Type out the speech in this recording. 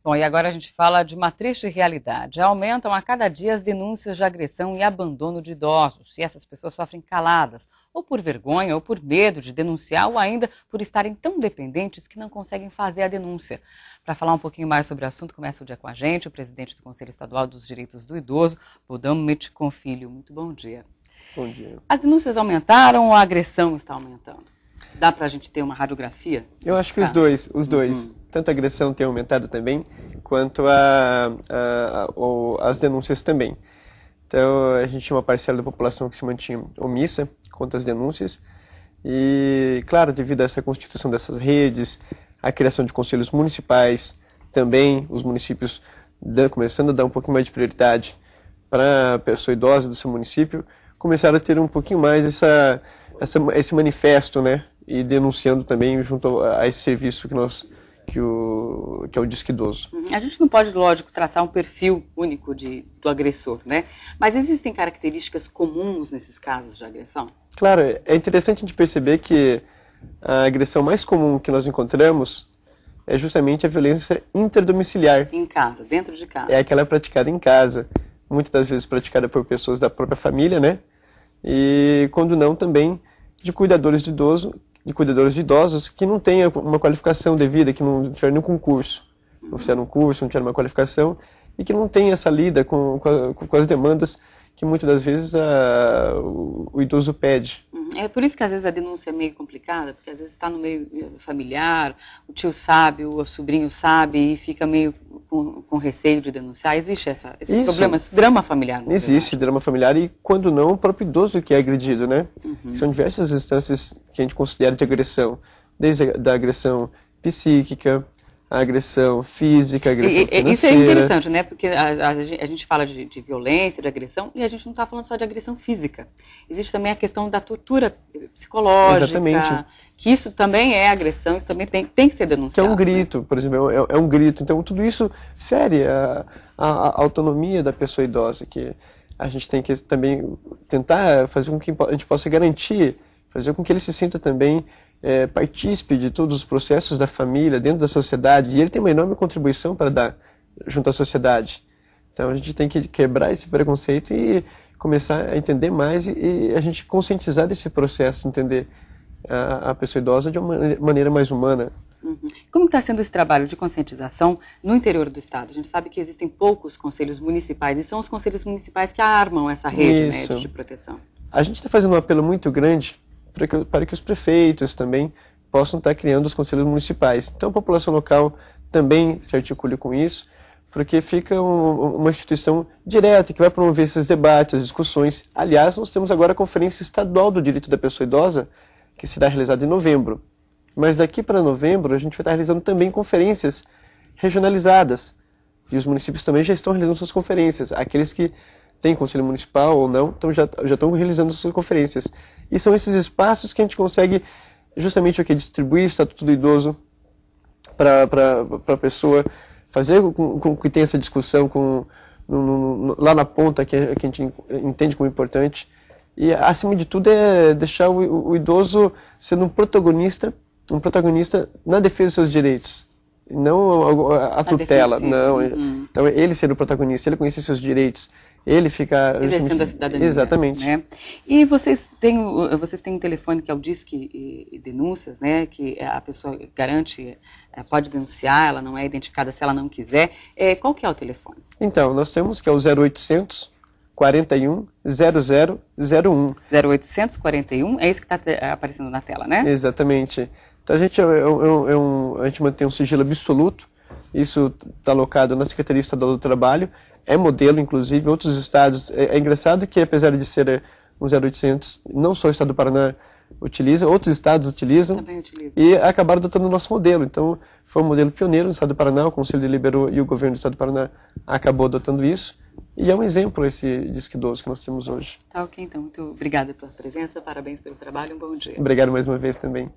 Bom, e agora a gente fala de uma triste realidade. Aumentam a cada dia as denúncias de agressão e abandono de idosos. E essas pessoas sofrem caladas, ou por vergonha, ou por medo de denunciar, ou ainda por estarem tão dependentes que não conseguem fazer a denúncia. Para falar um pouquinho mais sobre o assunto, começa o dia com a gente, o presidente do Conselho Estadual dos Direitos do Idoso, Bodão Mitchell Filho. Muito bom dia. Bom dia. As denúncias aumentaram ou a agressão está aumentando? Dá para a gente ter uma radiografia? Eu acho que os dois. Tanto a agressão tem aumentado também, quanto as denúncias também. Então, a gente tinha uma parcela da população que se mantinha omissa quanto às denúncias. E, claro, devido a essa constituição dessas redes, a criação de conselhos municipais, também os municípios começando a dar um pouquinho mais de prioridade para a pessoa idosa do seu município, começaram a ter um pouquinho mais esse manifesto, né? E denunciando também junto a esse serviço que é o Disque Idoso. A gente não pode, lógico, traçar um perfil único do agressor, né? Mas existem características comuns nesses casos de agressão? Claro, é interessante a gente perceber que a agressão mais comum que nós encontramos é justamente a violência interdomiciliar. Em casa, dentro de casa. É aquela praticada em casa, muitas das vezes praticada por pessoas da própria família, né? E quando não, também de cuidadores de idosos que não têm uma qualificação devida, que não tiveram nenhum concurso, não fizeram um curso, não tiveram uma qualificação e que não têm essa lida com as demandas que muitas das vezes o idoso pede. É por isso que às vezes a denúncia é meio complicada, porque às vezes está no meio familiar, o tio sabe, o sobrinho sabe e fica meio com receio de denunciar. Existe esse problema, esse drama familiar? Existe drama familiar e, quando não, o próprio idoso que é agredido, né? São diversas instâncias que a gente considera de agressão, desde a agressão psíquica, a agressão física, a agressão financeira. Isso é interessante, né? Porque a gente fala de violência, de agressão, e a gente não está falando só de agressão física. Existe também a questão da tortura psicológica. Exatamente. Que isso também é agressão, isso também tem que ser denunciado. Que é um grito, né? Por exemplo, é um grito. Então, tudo isso fere a autonomia da pessoa idosa, que a gente tem que também tentar fazer com que a gente possa garantir, fazer com que ele se sinta também partícipe de todos os processos da família, dentro da sociedade, e ele tem uma enorme contribuição para dar junto à sociedade. Então a gente tem que quebrar esse preconceito e começar a entender mais e a gente conscientizar desse processo, entender a pessoa idosa de uma maneira mais humana. Como está sendo esse trabalho de conscientização no interior do Estado? A gente sabe que existem poucos conselhos municipais, e são os conselhos municipais que armam essa rede, né, de proteção. A gente está fazendo um apelo muito grande para que os prefeitos também possam estar criando os conselhos municipais. Então a população local também se articule com isso, porque fica uma instituição direta que vai promover esses debates, as discussões. Aliás, nós temos agora a Conferência Estadual do Direito da Pessoa Idosa, que será realizada em novembro. Mas daqui para novembro a gente vai estar realizando também conferências regionalizadas. E os municípios também já estão realizando suas conferências. Aqueles que têm conselho municipal ou não, então já estão realizando suas conferências. E são esses espaços que a gente consegue justamente distribuir o Estatuto do Idoso para a pessoa, fazer com que tenha essa discussão lá na ponta, que a gente entende como importante. E, acima de tudo, é deixar o idoso sendo um protagonista na defesa dos seus direitos. Não a tutela, não. Então, ele ser o protagonista, ele conhecer seus direitos, ele ficar... Exercendo a cidadania. Exatamente. Né? E vocês têm um telefone que é o Disque Denúncias, né? Que a pessoa garante, pode denunciar, ela não é identificada se ela não quiser. Qual que é o telefone? Então, nós temos que é o 0800 41 0001. 0800 41, é isso que está aparecendo na tela, né? Exatamente. Então a gente mantém um sigilo absoluto, isso está alocado na Secretaria Estadual do Trabalho, é modelo, inclusive, outros estados. É engraçado que, apesar de ser um 0800, não só o estado do Paraná utiliza, outros estados utilizam. Também utiliza. E acabaram adotando o nosso modelo. Então, foi um modelo pioneiro no estado do Paraná, o Conselho deliberou e o governo do estado do Paraná acabou adotando isso. E é um exemplo esse Disque Idoso que nós temos hoje. Tá ok, então. Muito obrigada pela presença, parabéns pelo trabalho, um bom dia. Obrigado mais uma vez também.